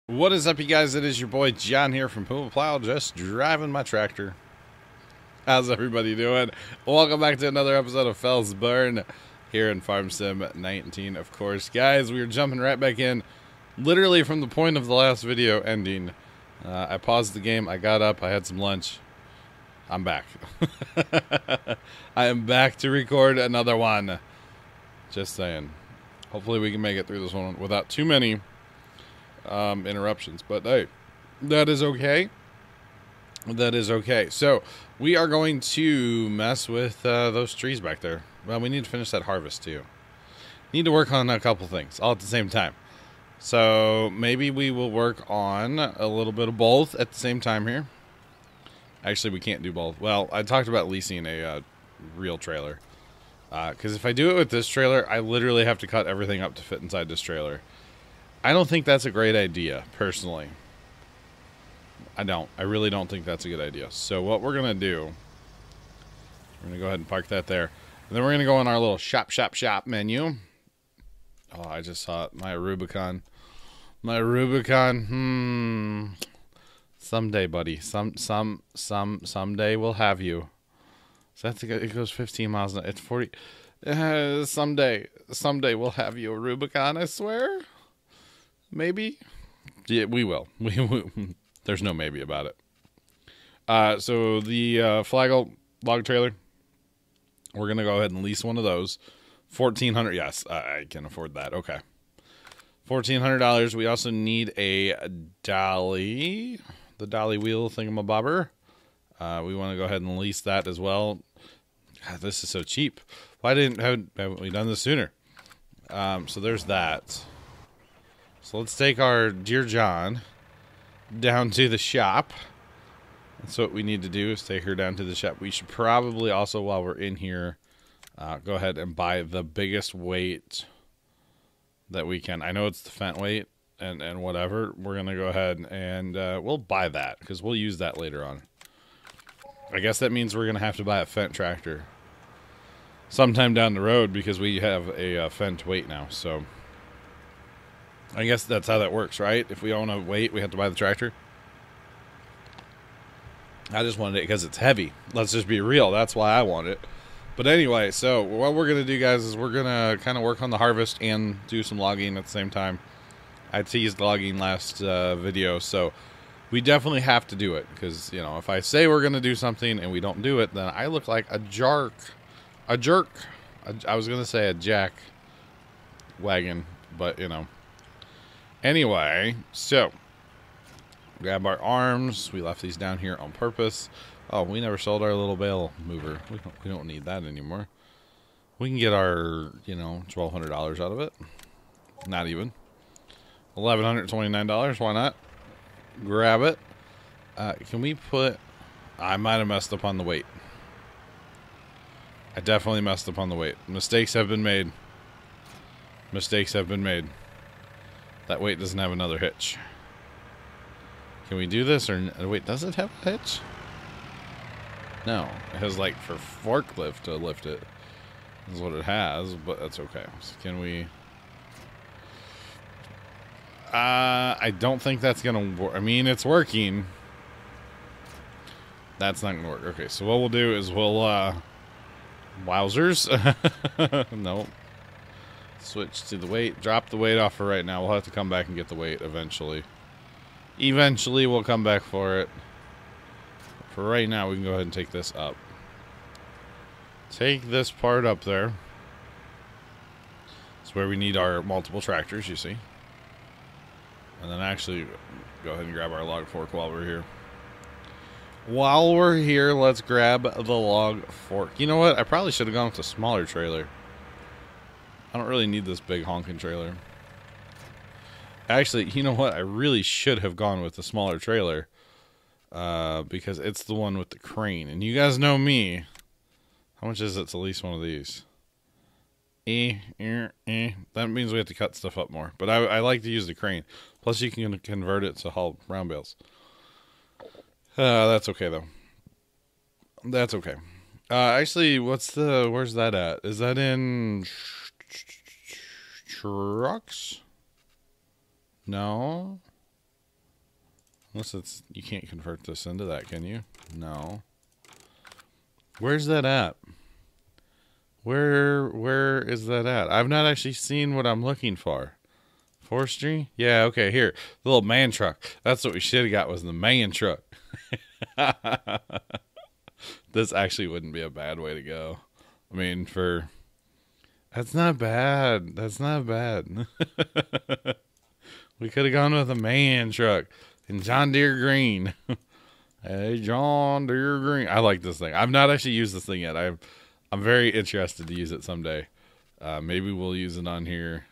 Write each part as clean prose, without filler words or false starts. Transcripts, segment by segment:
What is up, you guys? It is your boy John here from Puma Plow, just driving my tractor. How's everybody doing? Welcome back to another episode of FELSBRUNN here in Farm Sim 19, of course. Guys, we are jumping right back in, literally from the point of the last video ending. I paused the game, I got up, I had some lunch. I'm back. I am back to record another one. Just saying. Hopefully we can make it through this one without too many interruptions, but hey, that is okay. That is okay. So we are going to mess with those trees back there. Well, we need to finish that harvest too. Need to work on a couple things all at the same time. So maybe we will work on a little bit of both at the same time here. Actually, we can't do both. Well, I talked about leasing a real trailer, because if I do it with this trailer, I literally have to cut everything up to fit inside this trailer. I don't think that's a great idea, personally. I don't. I really don't think that's a good idea. So what we're going to do, we're going to go ahead and park that there. And then we're going to go in our little shop menu. Oh, I just saw it. My Rubicon. My Rubicon. Someday, buddy. Someday we'll have you. So that's it goes 15 miles an hour. It's 40. Someday we'll have you a Rubicon, I swear. Maybe? Yeah, we will. There's no maybe about it. So the Flagel log trailer, we're going to go ahead and lease one of those. $1,400. Yes, I can afford that. Okay. $1,400. We also need a dolly. The dolly wheel thingamabobber. We want to go ahead and lease that as well. God, this is so cheap. Why haven't we done this sooner? So there's that. So let's take our dear John down to the shop. That's what we need to do, is take her down to the shop. We should probably also, while we're in here, go ahead and buy the biggest weight that we can. I know it's the Fendt weight and whatever. We're going to go ahead and we'll buy that because we'll use that later on. I guess that means we're going to have to buy a Fendt tractor sometime down the road because we have a Fendt weight now, so I guess that's how that works, right? If we own a weight, we have to buy the tractor. I just wanted it because it's heavy. Let's just be real. That's why I want it. But anyway, so what we're going to do, guys, is we're going to kind of work on the harvest and do some logging at the same time. I teased logging last video, so we definitely have to do it. Because, you know, if I say we're going to do something and we don't do it, then I look like a jerk. A jerk. I was going to say a jack wagon, but, you know. Anyway, so grab our arms. We left these down here on purpose. Oh, we never sold our little bale mover. We don't need that anymore. We can get our, you know, $1,200 out of it. Not even. $1,129. Why not? Grab it. Can we put... I might have messed up on the weight. I definitely messed up on the weight. Mistakes have been made. Mistakes have been made. That weight doesn't have another hitch. Can we do this or wait, does it have a hitch? No, it has like for forklift to lift it. Is what it has, but that's okay. So can we? I don't think that's gonna work. I mean, it's working. That's not gonna work. Okay, so what we'll do is we'll wowzers. Nope. Switch to the weight. Drop the weight off for right now. We'll have to come back and get the weight eventually. Eventually, we'll come back for it. For right now, we can go ahead and take this up. Take this part up there. It's where we need our multiple tractors, you see. And then actually, go ahead and grab our log fork while we're here. While we're here, let's grab the log fork. You know what? I probably should have gone with a smaller trailer. I don't really need this big honking trailer. Actually, you know what? I really should have gone with the smaller trailer. Because it's the one with the crane. And you guys know me. How much is it to lease one of these? That means we have to cut stuff up more. But I like to use the crane. Plus you can convert it to haul round bales. That's okay though. That's okay. Actually, where's that at? Is that in... trucks? No. Unless it's... You can't convert this into that, can you? No. Where's that at? Where is that at? I've not actually seen what I'm looking for. Forestry? Yeah, okay, here. The little man truck. That's what we should have got, was the man truck. This actually wouldn't be a bad way to go. I mean, for... That's not bad. That's not bad. We could have gone with a man truck in John Deere green. Hey, John Deere green. I like this thing. I've not actually used this thing yet. I'm very interested to use it someday. Maybe we'll use it on here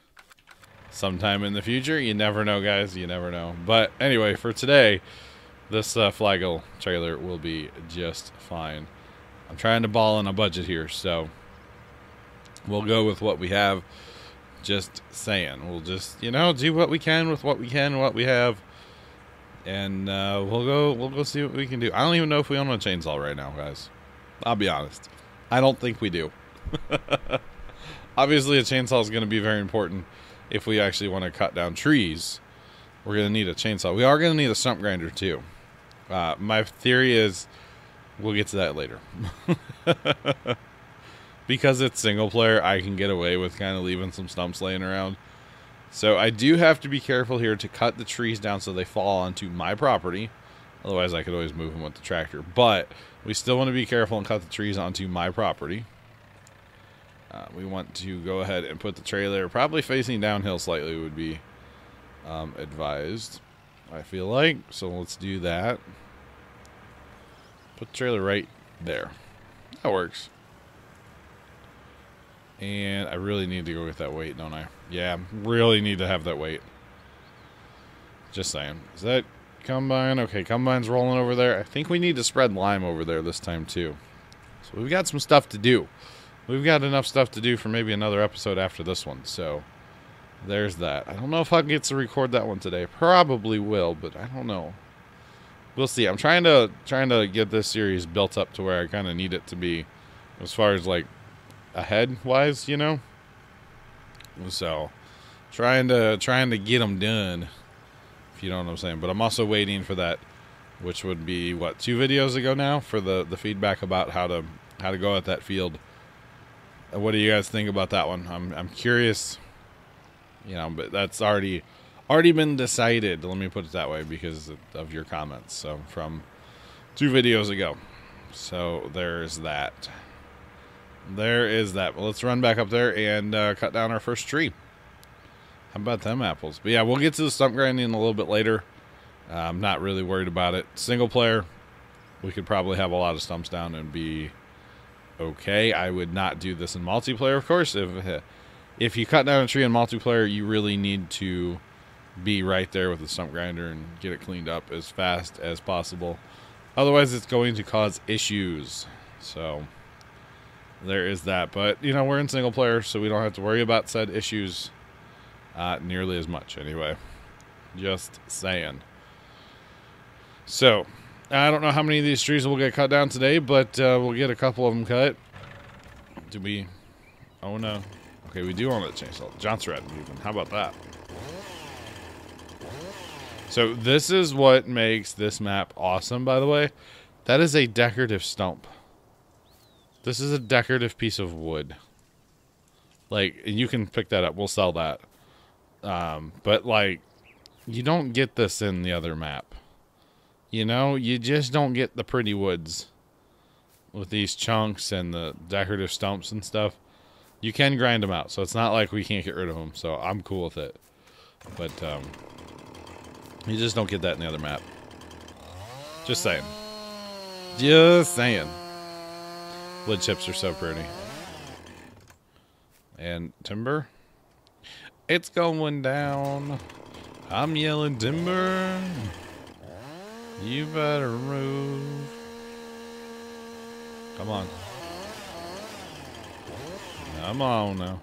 sometime in the future. You never know, guys. You never know. But anyway, for today, this Flagel trailer will be just fine. I'm trying to ball on a budget here, so we'll go with what we have. Just saying. We'll just, you know, do what we can with what we can, what we have. And we'll go see what we can do. I don't even know if we own a chainsaw right now, guys. I'll be honest. I don't think we do. Obviously, a chainsaw is going to be very important if we actually want to cut down trees. We're going to need a chainsaw. We are going to need a stump grinder, too. My theory is we'll get to that later. Because it's single player, I can get away with kind of leaving some stumps laying around. So I do have to be careful here to cut the trees down so they fall onto my property. Otherwise, I could always move them with the tractor. But we still want to be careful and cut the trees onto my property. We want to go ahead and put the trailer probably facing downhill slightly would be advised, I feel like. So let's do that. Put the trailer right there. That works. And I really need to go get that weight, don't I? Yeah, really need to have that weight. Just saying. Is that combine? Okay, combine's rolling over there. I think we need to spread lime over there this time, too. So we've got some stuff to do. We've got enough stuff to do for maybe another episode after this one. So there's that. I don't know if I can get to record that one today. Probably will, but I don't know. We'll see. I'm trying to get this series built up to where I kind of need it to be as far as, like, ahead wise, you know. So trying to get them done, if you know what I'm saying. But I'm also waiting for that, which would be what, 2 videos ago now, for the feedback about how to go at that field. What do you guys think about that one? I'm curious, you know, but that's already been decided, let me put it that way, because of your comments. So from 2 videos ago. So there's that. There is that. Well, let's run back up there and cut down our first tree. How about them apples? But yeah, we'll get to the stump grinding a little bit later. I'm not really worried about it. Single player, we could probably have a lot of stumps down and be okay. I would not do this in multiplayer, of course. If you cut down a tree in multiplayer, you really need to be right there with the stump grinder and get it cleaned up as fast as possible. Otherwise, it's going to cause issues. So there is that. But, you know, we're in single player, so we don't have to worry about said issues nearly as much anyway. Just saying. So, I don't know how many of these trees will get cut down today, but we'll get a couple of them cut. Do we? Oh, no. Okay, we do own a chainsaw. Johnson rat even. How about that? So, this is what makes this map awesome, by the way. That is a decorative stump. This is a decorative piece of wood. Like, you can pick that up. We'll sell that. But, like, you don't get this in the other map. You know, you just don't get the pretty woods with these chunks and the decorative stumps and stuff. You can grind them out, so it's not like we can't get rid of them. So I'm cool with it. But you just don't get that in the other map. Just saying. Just saying. Wood chips are so pretty. And timber. It's going down. I'm yelling timber. You better move. Come on. Come on now.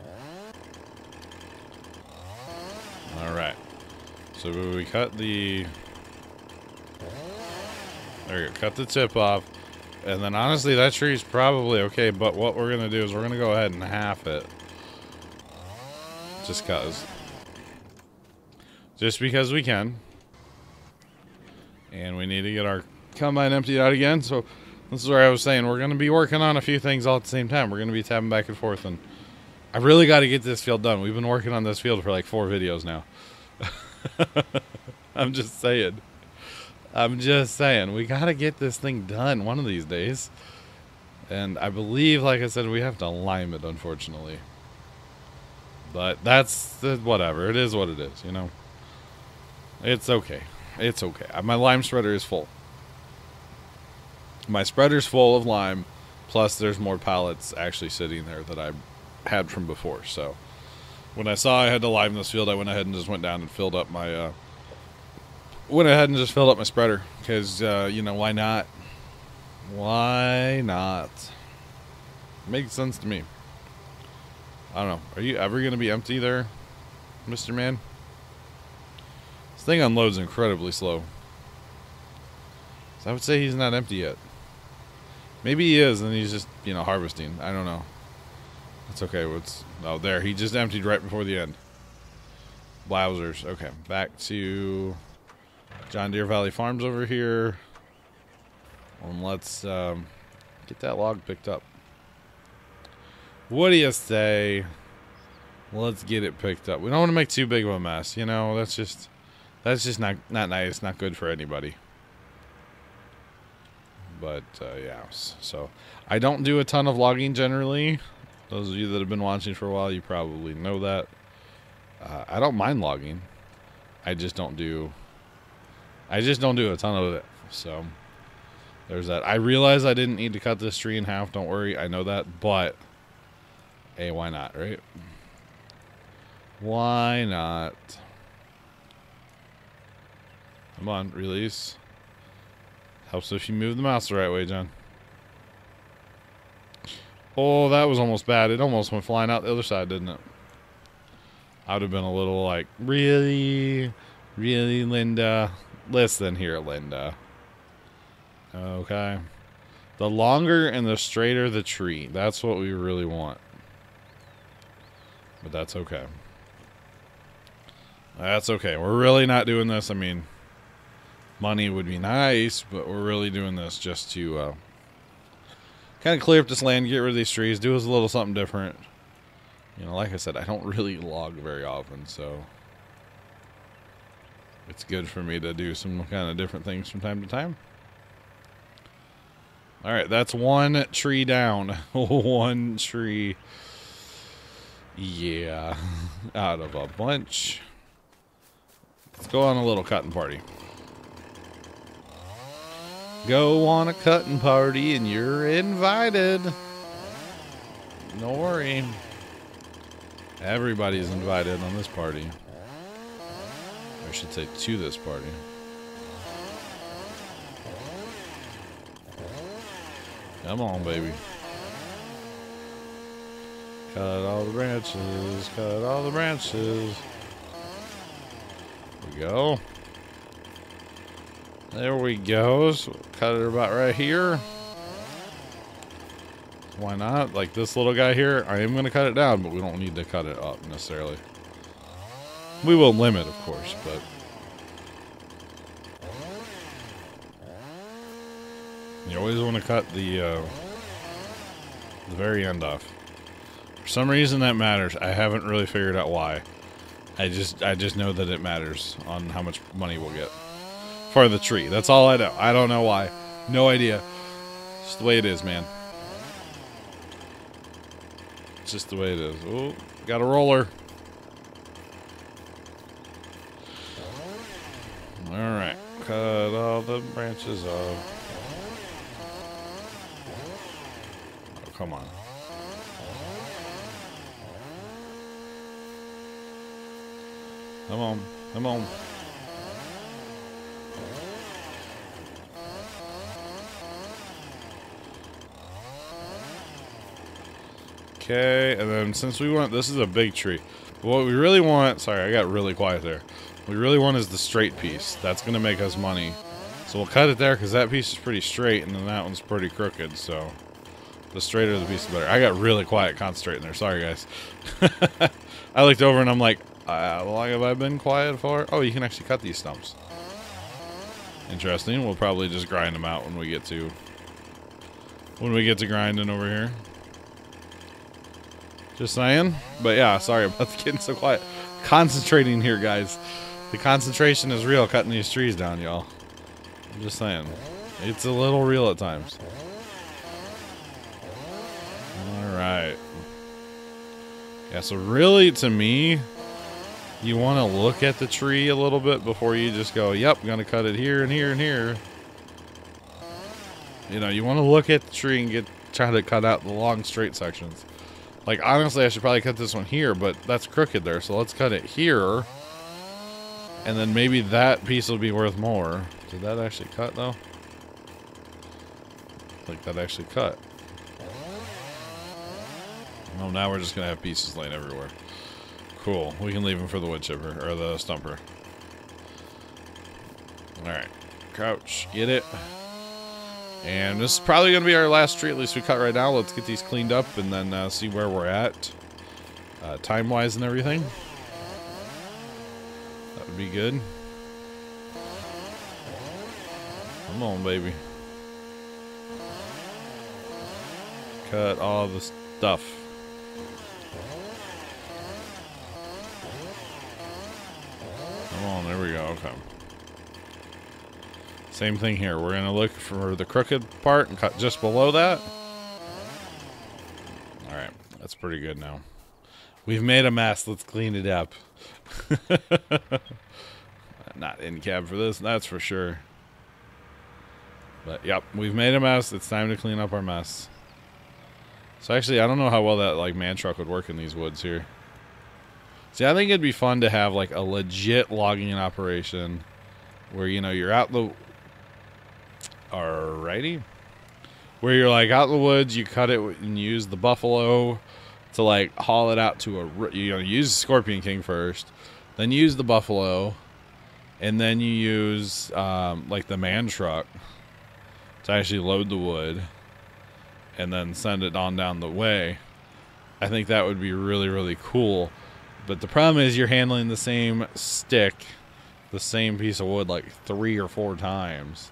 Alright. So we cut the... There you go. Cut the tip off. And then honestly, that tree's probably okay. But what we're going to do is we're going to go ahead and half it. Just cause. Just because we can. And we need to get our combine emptied out again. So this is where I was saying we're going to be working on a few things all at the same time. We're going to be tabbing back and forth. And I really got to get this field done. We've been working on this field for like 4 videos now. I'm just saying. We got to get this thing done one of these days. And I believe, like I said, we have to lime it, unfortunately. But that's whatever. It is what it is, you know. It's okay. It's okay. My lime spreader is full. My spreader's full of lime, plus there's more pallets actually sitting there that I had from before. So when I saw I had to lime this field, I went ahead and just went down and filled up my spreader, because you know, why not? Why not? Makes sense to me. I don't know. Are you ever going to be empty there, Mr. Man? This thing unloads incredibly slow. So I would say he's not empty yet. Maybe he is, and he's just, you know, harvesting. I don't know. That's okay. Oh, there. He just emptied right before the end. Wowzers. Okay. Back to John Deere Valley Farms over here. And let's get that log picked up. What do you say? Let's get it picked up. We don't want to make too big of a mess, you know. That's just not nice, not good for anybody. But yeah, so I don't do a ton of logging generally. Those of you that have been watching for a while, you probably know that. I don't mind logging. I just don't do a ton of it. So there's that. I realize I didn't need to cut this tree in half. Don't worry, I know that. But hey, why not, right? Why not? Come on, release. Helps if you move the mouse the right way, John. Oh, that was almost bad. It almost went flying out the other side, didn't it? I would have been a little like, really, really, Linda? Listen here, Linda. Okay. The longer and the straighter the tree. That's what we really want. But that's okay. That's okay. We're really not doing this. I mean, money would be nice, but we're really doing this just to kind of clear up this land, get rid of these trees, do us a little something different. You know, like I said, I don't really log very often, so it's good for me to do some kind of different things from time to time. All right, that's one tree down. One tree. Yeah, out of a bunch. Let's go on a little cutting party. Go on a cutting party and you're invited. Don't worry. Everybody's invited on this party. I should say to this party. Come on, baby. Cut all the branches. Cut all the branches. There we go. There we go. So cut it about right here. Why not? Like this little guy here, I am going to cut it down, but we don't need to cut it up necessarily. We will limit, of course, but you always want to cut the very end off. For some reason that matters. I haven't really figured out why. I just know that it matters on how much money we'll get for the tree. That's all I know. I don't know why. No idea. Just the way it is, man. It's just the way it is. Oh, got a roller. Alright. Cut all the branches off. Oh, come on. Come on. Come on. Okay, and then since we want, this is a big tree. What we really want, sorry, I got really quiet there. What we really want is the straight piece. That's going to make us money. So we'll cut it there because that piece is pretty straight and then that one's pretty crooked. So the straighter the piece, the better. I got really quiet concentrating there. Sorry, guys. I looked over and I'm like, how long have I been quiet for? Oh, you can actually cut these stumps. Interesting. We'll probably just grind them out when we get to grinding over here. Just saying. But yeah, sorry about getting so quiet. Concentrating here, guys. The concentration is real cutting these trees down, y'all. I'm just saying. It's a little real at times. Alright. Yeah, so really, to me, you want to look at the tree a little bit before you just go, yep, I'm going to cut it here and here and here. You know, you want to look at the tree and try to cut out the long, straight sections. Like, honestly, I should probably cut this one here, but that's crooked there, so let's cut it here. And then maybe that piece will be worth more. Did that actually cut, though? Like, that actually cut. Oh, now we're just going to have pieces laying everywhere. Cool. We can leave them for the wood chipper, or the stumper. Alright. Crouch. Get it. And this is probably going to be our last tree, at least we cut right now. Let's get these cleaned up and then see where we're at. Time-wise and everything. That would be good. Come on, baby. Cut all the stuff. Come on, there we go. Okay. Same thing here. We're going to look for the crooked part and cut just below that. Alright, that's pretty good now. We've made a mess. Let's clean it up. Not in cab for this, that's for sure. But, yep, we've made a mess. It's time to clean up our mess. So, actually, I don't know how well that, like, man truck would work in these woods here. See, I think it'd be fun to have, like, a legit logging operation where, you know, you're out the... Alrighty. Where you're, like, out in the woods, you cut it and use the buffalo to, like, haul it out to a... You know, use the Scorpion King first, then use the buffalo, and then you use, like, the man truck to actually load the wood and then send it on down the way. I think that would be really, really cool. But the problem is you're handling the same stick, the same piece of wood, like 3 or 4 times.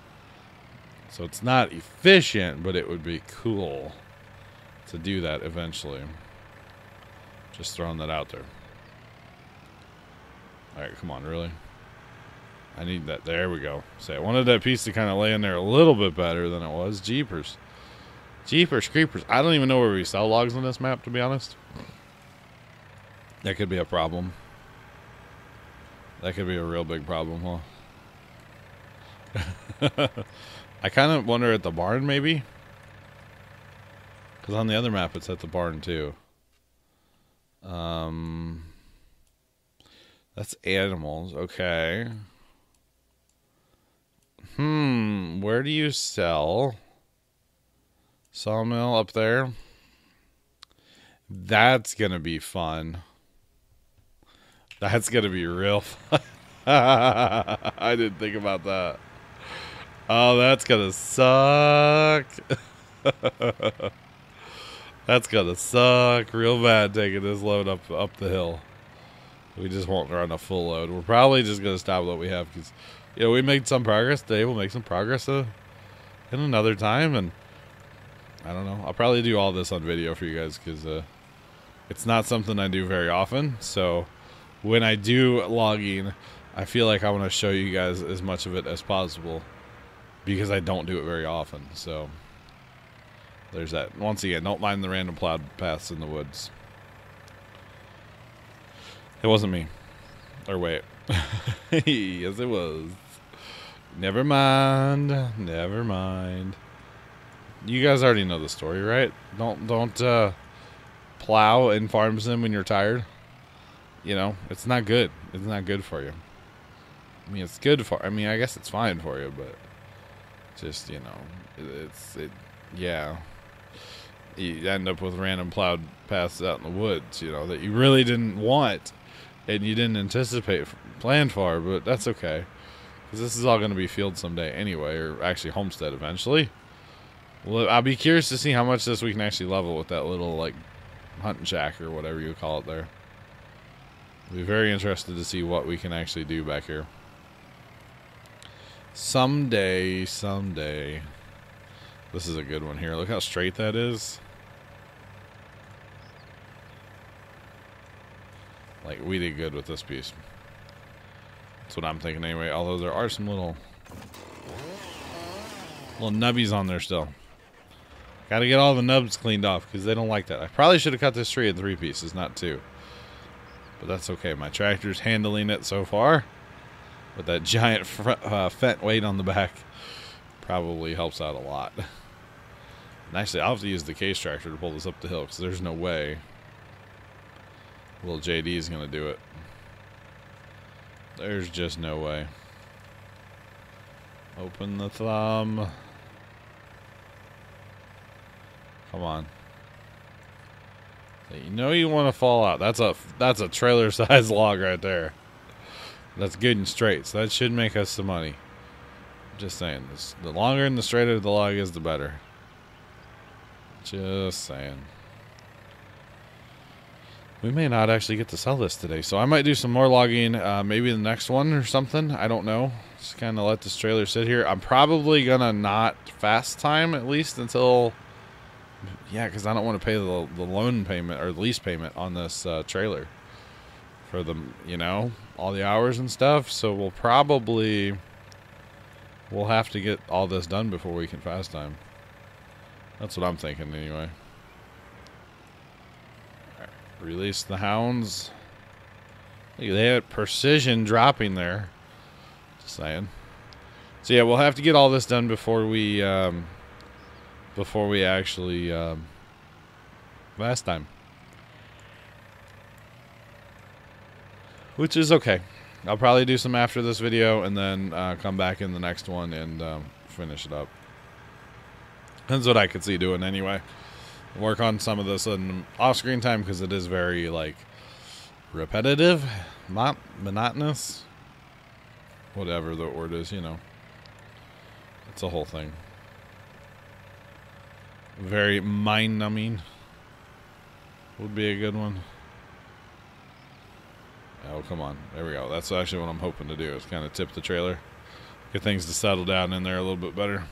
So it's not efficient, but it would be cool to do that eventually. Just throwing that out there. Alright, come on, really? I need that. There we go. So I wanted that piece to kind of lay in there a little bit better than it was. Jeepers. Jeepers creepers. I don't even know where we sell logs on this map, to be honest. That could be a problem. That could be a real big problem, huh? I kind of wonder at the barn, maybe? Because on the other map, it's at the barn, too. That's animals. Okay. Where do you sell? Sawmill up there. That's going to be fun. That's going to be real fun. I didn't think about that. Oh, that's going to suck. That's going to suck real bad taking this load up the hill. We just won't run a full load. We're probably just going to stop what we have because, you know, we made some progress today. We'll make some progress in another time. And I don't know. I'll probably do all this on video for you guys because it's not something I do very often. So when I do logging, I feel like I want to show you guys as much of it as possible because I don't do it very often. So there's that. Once again, don't mind the random plowed paths in the woods. It wasn't me. Or wait. Yes, it was. Never mind. Never mind. You guys already know the story, right? Don't plow in farm sim when you're tired. You know, it's not good. It's not good for you. I mean, it's good for... I mean, I guess it's fine for you, but... Just, you know... Yeah. You end up with random plowed paths out in the woods, you know, that you really didn't want. And you didn't anticipate, plan for, but that's okay. Because this is all going to be field someday anyway, or actually homestead eventually. Well, I'll be curious to see how much this we can actually level with that little, like, hunting shack or whatever you call it there. I'll be very interested to see what we can actually do back here. Someday, someday. This is a good one here. Look how straight that is. Like, we did good with this piece. That's what I'm thinking anyway. Although there are some little nubbies on there still. Got to get all the nubs cleaned off because they don't like that. I probably should have cut this tree in 3 pieces, not 2. But that's okay. My tractor's handling it so far. With that giant fent weight on the back. Probably helps out a lot. And actually, I'll have to use the case tractor to pull this up the hill because there's no way little JD is going to do it. There's just no way. Open the thumb. Come on. You know you want to fall out. That's a trailer size log right there. That's good and straight, so that should make us some money. Just saying. The longer and the straighter the log is, the better. Just saying. We may not actually get to sell this today, so I might do some more logging, maybe the next one or something. I don't know. Just kind of let this trailer sit here. I'm probably going to not fast time at least until... Yeah, because I don't want to pay the loan payment or lease payment on this trailer for the, you know, all the hours and stuff. So we'll have to get all this done before we can fast time. That's what I'm thinking anyway. Release the hounds. Look, they had precision dropping there. Just saying. So yeah, we'll have to get all this done before we actually last time, which is okay. I'll probably do some after this video and then come back in the next one and finish it up. That's what I could see doing anyway. Work on some of this in off-screen time because it is very, like, repetitive, monotonous, whatever the word is, you know. It's a whole thing. Very mind-numbing would be a good one. Oh, come on. There we go. That's actually what I'm hoping to do, is kind of tip the trailer. Get things to settle down in there a little bit better.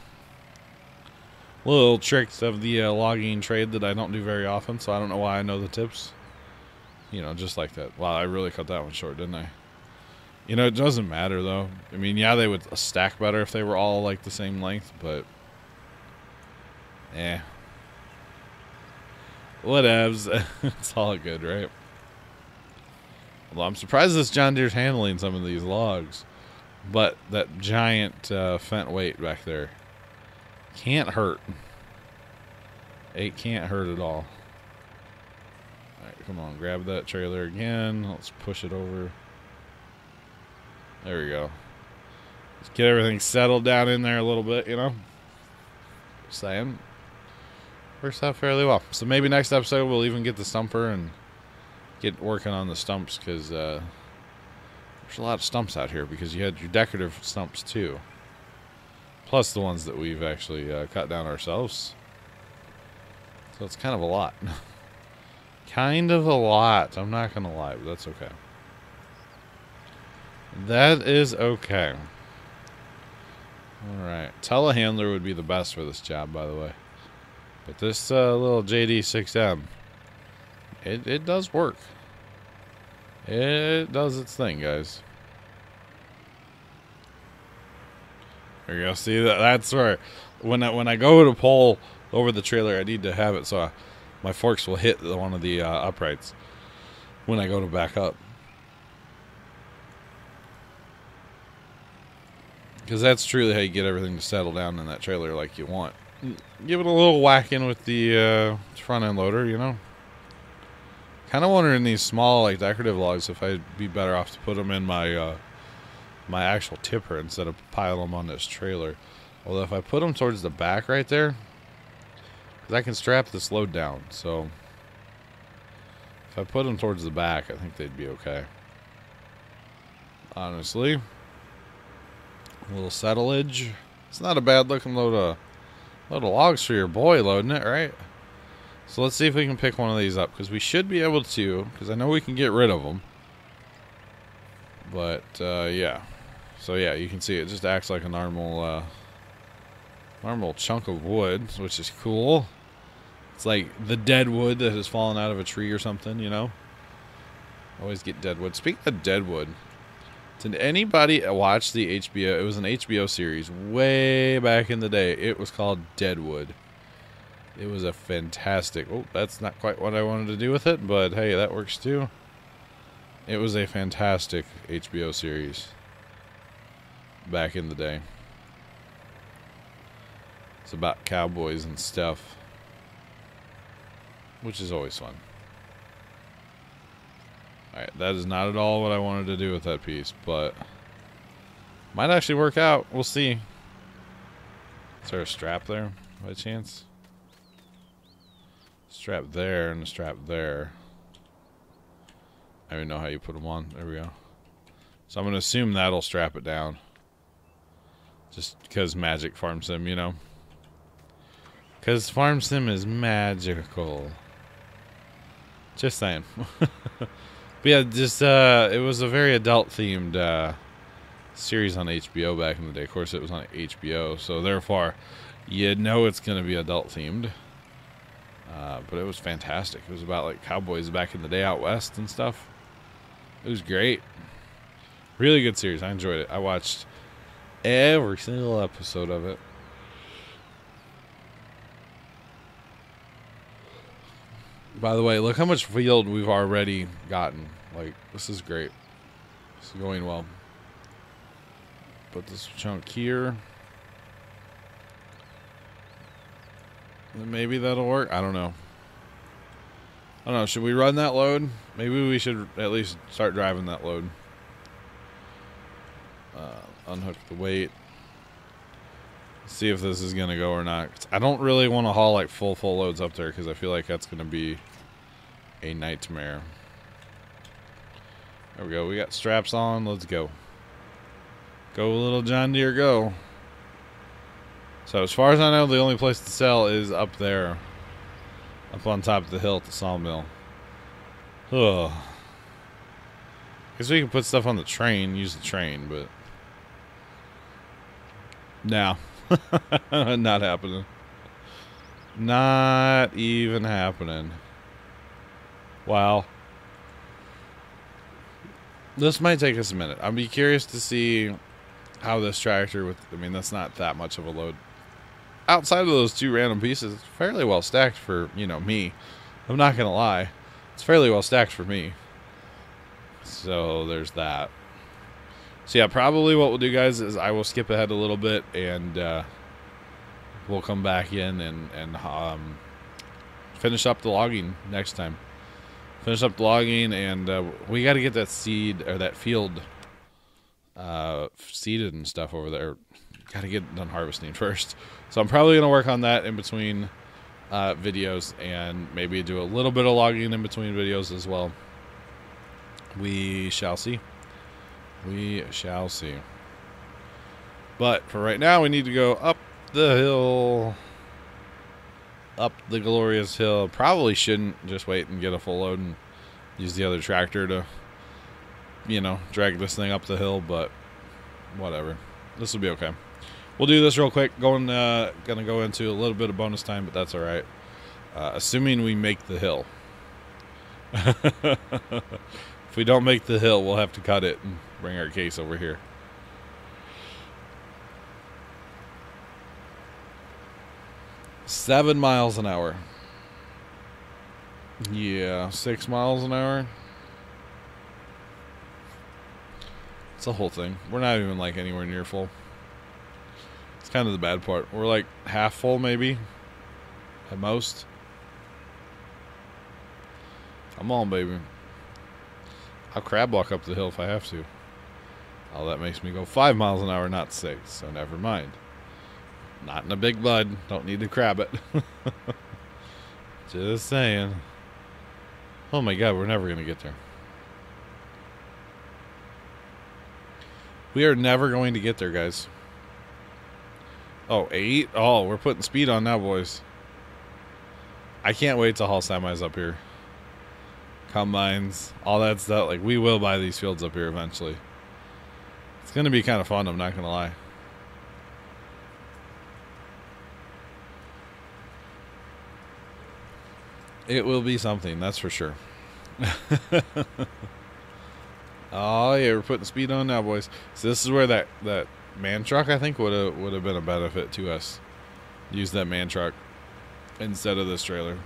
Little tricks of the logging trade that I don't do very often, so I don't know why I know the tips. You know, just like that. Wow, I really cut that one short, didn't I? You know, it doesn't matter, though. I mean, yeah, they would stack better if they were all, like, the same length, but... Eh. Whatevs. It's all good, right? Well, I'm surprised this John Deere's handling some of these logs. But that giant fent weight back there can't hurt. It can't hurt at all. Alright, come on. Grab that trailer again. Let's push it over. There we go. Let's get everything settled down in there a little bit, you know? Just saying. Works out fairly well. So maybe next episode we'll even get the stumper and get working on the stumps, because there's a lot of stumps out here, because you had your decorative stumps too. Plus the ones that we've actually cut down ourselves. So it's kind of a lot. Kind of a lot. I'm not going to lie, but that's okay. That is okay. Alright. Telehandler would be the best for this job, by the way. But this little JD6M, it does work. It does its thing, guys. There you go. See, that's where when I go to pull over the trailer, I need to have it so my forks will hit one of the uprights when I go to back up. Because that's truly how you get everything to settle down in that trailer like you want. Give it a little whacking with the front end loader, you know. Kind of wondering these small, like, decorative logs, if I'd be better off to put them in my my actual tipper instead of pile them on this trailer. Although if I put them towards the back right there, because I can strap this load down, so if I put them towards the back, I think they'd be okay. Honestly, a little settlage. It's not a bad looking load of logs for your boy loading it, right? So let's see if we can pick one of these up, because we should be able to, because I know we can get rid of them. But yeah, So yeah, you can see it just acts like a normal chunk of wood, which is cool. It's like the dead wood that has fallen out of a tree or something, you know? Always get dead wood. Speaking of dead wood, did anybody watch the HBO? It was an HBO series way back in the day. It was called Deadwood. It was a fantastic... Oh, that's not quite what I wanted to do with it, but hey, that works too. It was a fantastic HBO series back in the day. It's about cowboys and stuff, which is always fun. Alright, that is not at all what I wanted to do with that piece, but might actually work out. We'll see. Is there a strap there by chance? Strap there and a strap there. I don't even know how you put them on. There we go. So I'm going to assume that'll strap it down. Just because magic farm sim, you know? Because farm sim is magical. Just saying. But yeah, just, it was a very adult-themed series on HBO back in the day. Of course, it was on HBO, so therefore, you know it's going to be adult-themed. But it was fantastic. It was about, like, cowboys back in the day out west and stuff. It was great. Really good series. I enjoyed it. I watched every single episode of it. By the way, look how much field we've already gotten. Like, this is great. This is going well. Put this chunk here. And maybe that'll work. I don't know. I don't know. Should we run that load? Maybe we should at least start driving that load. Unhook the weight. See if this is going to go or not. I don't really want to haul like full loads up there because I feel like that's going to be a nightmare. There we go. We got straps on. Let's go. Go, little John Deere, go. So as far as I know, the only place to sell is up there. Up on top of the hill at the sawmill. Ugh. Guess we can put stuff on the train, use the train, but... No. Not happening. Not even happening. Wow. This might take us a minute. I'd be curious to see how this tractor with... I mean, that's not that much of a load. Outside of those two random pieces, it's fairly well stacked for, you know, me. I'm not going to lie. It's fairly well stacked for me. So, there's that. So, yeah, probably what we'll do, guys, is I will skip ahead a little bit, and we'll come back in and finish up the logging next time. Finish up the logging, and we got to get that seed, or that field seeded and stuff over there. Got to get done harvesting first. So I'm probably going to work on that in between videos and maybe do a little bit of logging in between videos as well. We shall see. We shall see. But for right now, we need to go up the hill. Up the glorious hill. Probably shouldn't just wait and get a full load and use the other tractor to, you know, drag this thing up the hill, but whatever. This will be okay. We'll do this real quick. Gonna go into a little bit of bonus time, but that's all right. Assuming we make the hill. If we don't make the hill, we'll have to cut it and bring our case over here. $7 miles an hour. Yeah, 6 miles an hour. It's the whole thing. We're not even like anywhere near full. It's kind of the bad part. We're like half full maybe. At most. Come on, baby. I'll crab walk up the hill if I have to. Oh, that makes me go 5 miles an hour, not 6. So never mind. Not in a big bud. Don't need to crab it. Just saying. Oh my god, we're never going to get there. We are never going to get there, guys. Oh, 8? Oh, we're putting speed on now, boys. I can't wait to haul semis up here. Combines, all that stuff. Like, we will buy these fields up here eventually. It's going to be kind of fun, I'm not going to lie. It will be something, that's for sure. Oh yeah, we're putting speed on now, boys. So this is where that man truck, I think, would have been a benefit to us. Use that man truck instead of this trailer,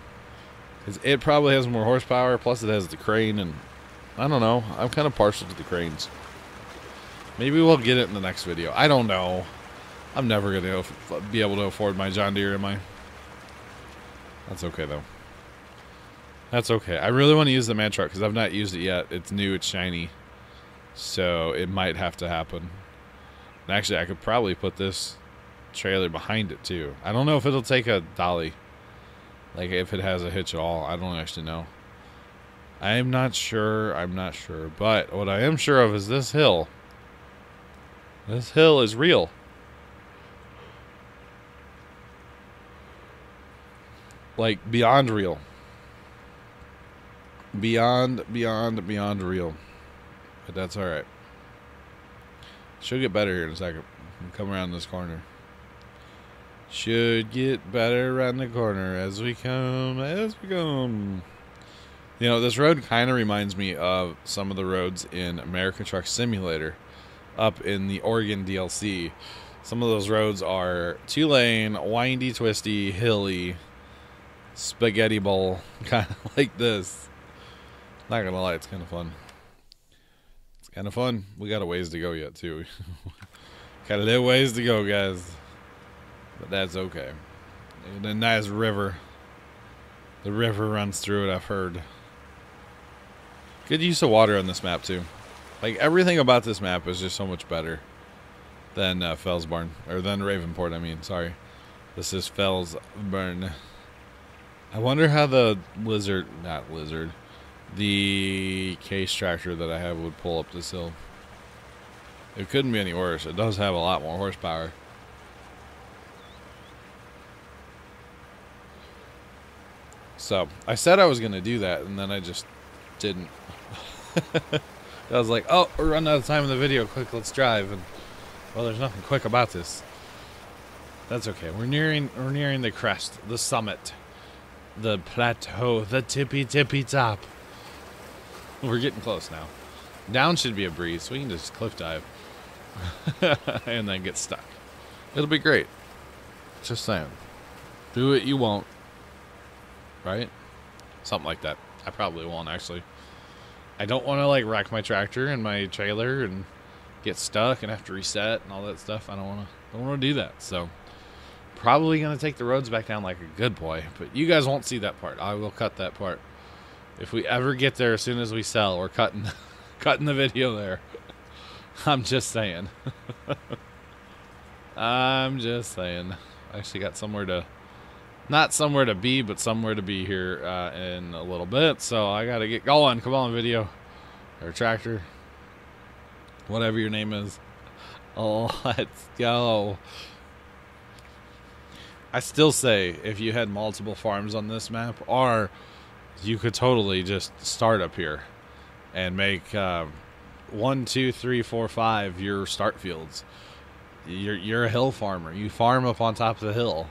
because it probably has more horsepower. Plus, it has the crane, and I don't know. I'm kind of partial to the cranes. Maybe we'll get it in the next video. I don't know. I'm never gonna be able to afford my John Deere, am I? That's okay though. That's okay. I really want to use the man truck because I've not used it yet. It's new. It's shiny. So it might have to happen. And actually, I could probably put this trailer behind it too. I don't know if it'll take a dolly. Like if it has a hitch at all. I don't actually know. I'm not sure. I'm not sure. But what I am sure of is this hill. This hill is real. Like beyond real. Beyond real. But that's alright. Should get better here in a second. Come around this corner. Should get better around the corner as we come. You know, this road kind of reminds me of some of the roads in American Truck Simulator up in the Oregon DLC. Some of those roads are 2-lane, windy, twisty, hilly, spaghetti bowl, kind of like this. Not gonna lie, it's kind of fun. It's kind of fun. We got a ways to go yet, too. Got a little ways to go, guys. But that's okay. And a nice river. The river runs through it, I've heard. Good use of water on this map, too. Like, everything about this map is just so much better than FELSBRUNN. Or than Ravenport, I mean. Sorry. This is FELSBRUNN. I wonder how the the case tractor that I have would pull up this hill. It couldn't be any worse. It does have a lot more horsepower. So, I said I was going to do that, and then I just didn't. I was like, oh, we're running out of time in the video. Quick, let's drive. And, well, there's nothing quick about this. That's okay. We're nearing the crest, the summit, the plateau, the tippy top. We're getting close now. Down should be a breeze, so we can just cliff dive. And then get stuck. It'll be great. Just saying. Do it, you won't. Right? Something like that. I probably won't, actually. I don't want to, like, wreck my tractor and my trailer and get stuck and have to reset and all that stuff. I don't want to do that. So, probably going to take the roads back down like a good boy. But you guys won't see that part. I will cut that part. If we ever get there as soon as we sell, we're cutting the video there. I'm just saying. I'm just saying. I actually got somewhere to... Not somewhere to be, but somewhere to be here in a little bit. So I got to get going. Come on, video. Or tractor. Whatever your name is. Oh, let's go. I still say if you had multiple farms on this map, or you could totally just start up here and make 1, 2, 3, 4, 5 your start fields. You're a hill farmer. You farm up on top of the hill.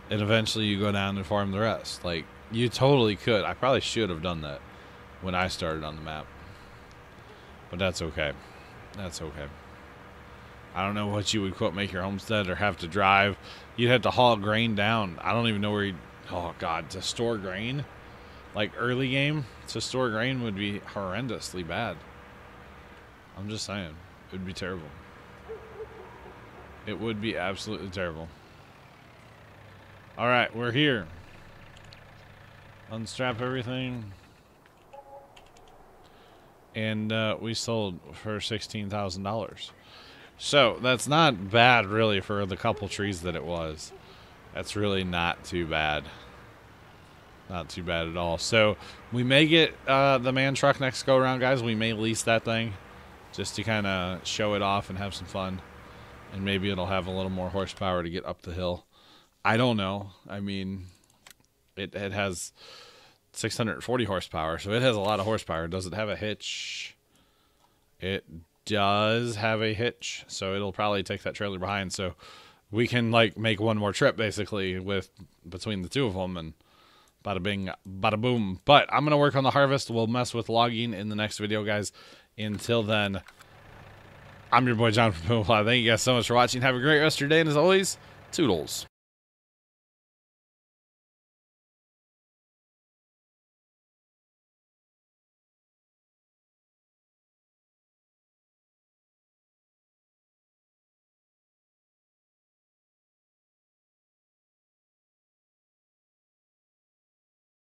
And eventually you go down and farm the rest. Like, you totally could. I probably should have done that when I started on the map. But that's okay. That's okay. I don't know what you would, quote, make your homestead or have to drive. You'd have to haul grain down. I don't even know where you'd... Oh, God. To store grain? Like, early game, to store grain would be horrendously bad. I'm just saying. It would be terrible. It would be absolutely terrible. Alright, we're here. Unstrap everything. And we sold for $16,000. So, that's not bad, really, for the couple trees that it was. That's really not too bad. Not too bad at all. So, we may get the man truck next go-around, guys. We may lease that thing just to kind of show it off and have some fun. And maybe it'll have a little more horsepower to get up the hill. I don't know. I mean, it has 640 horsepower, so it has a lot of horsepower. Does it have a hitch? It does have a hitch, so it'll probably take that trailer behind, so we can like make one more trip basically with between the two of them, and bada bing, bada boom. But I'm gonna work on the harvest. We'll mess with logging in the next video, guys. Until then, I'm your boy John from Puma. Thank you guys so much for watching. Have a great rest of your day, and as always, toodles.